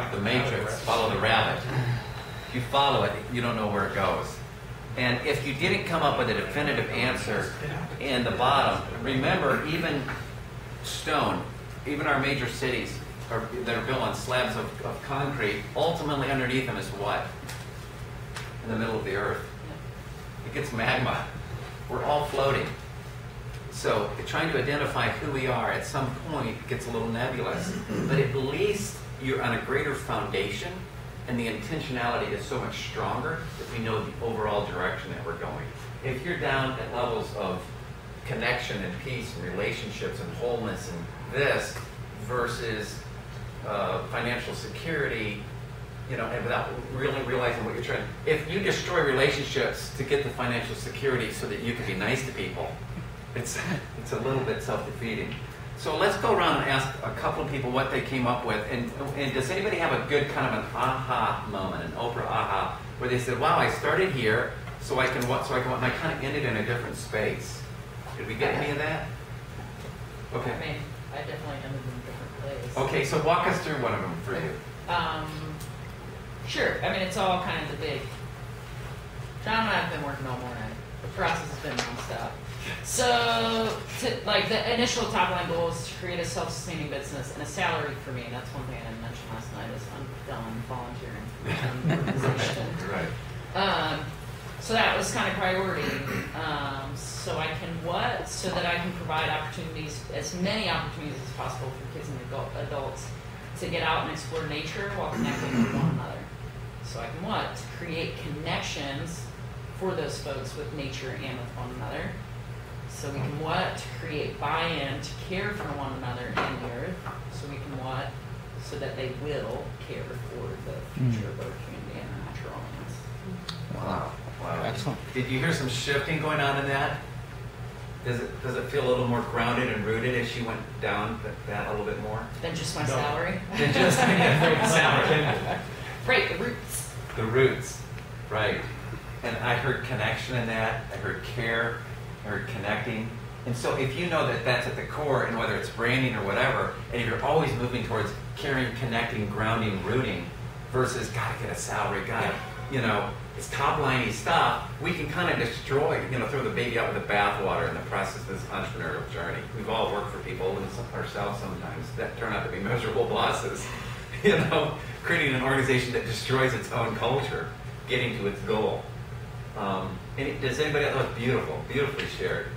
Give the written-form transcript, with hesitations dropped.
like the Matrix, follow the rabbit. If you follow it, you don't know where it goes. And if you didn't come up with a definitive answer in the bottom, remember, even stone, even our major cities that are built on slabs of concrete, ultimately underneath them is what? In the middle of the earth. It gets magma. We're all floating. So trying to identify who we are at some point gets a little nebulous. But at least you're on a greater foundation, and the intentionality is so much stronger that we know the overall direction that we're going. If you're down at levels of connection and peace and relationships and wholeness and this versus financial security, you know, and without really realizing what you're trying. If you destroy relationships to get the financial security so that you can be nice to people, it's a little bit self-defeating. So let's go around and ask a couple of people what they came up with. And does anybody have a good kind of an aha moment, an Oprah aha, where they said, wow, I started here, so I can what, and I kind of ended in a different space. Did we get any of that? Okay. I mean, I definitely ended in a different place. Okay, so walk us through one of them for you. Sure. I mean, it's all kind of the big. John and I have been working all morning. The process has been nonstop. So, like, the initial top line goal is to create a self-sustaining business and a salary for me. That's one thing I didn't mention last night is I'm done volunteering in an organization. Right. So that was kind of priority. So I can what? So that I can provide opportunities, as many opportunities as possible for kids and adults to get out and explore nature while connecting with one another. So I can what? To create connections for those folks with nature and with one another. So we can what? To create buy-in, to care for one another and the earth. So we can what? So that they will care for the future of our community and our natural lands. Wow. Wow. Excellent. Did you hear some shifting going on in that? Does it feel a little more grounded and rooted as she went down that a little bit more? Than just my salary? Than just salary. Right, the roots. The roots, right. And I heard connection in that. I heard care. I heard connecting. And so if you know that that's at the core, and whether it's branding or whatever, and if you're always moving towards caring, connecting, grounding, rooting, versus gotta get a salary, gotta, you know, it's top-liney stuff, we can kind of destroy, you know, throw the baby out with the bathwater in the process of this entrepreneurial journey. We've all worked for people and ourselves sometimes that turn out to be miserable bosses, you know, creating an organization that destroys its own culture, getting to its goal. Does anybody else? Oh, beautiful, beautifully shared.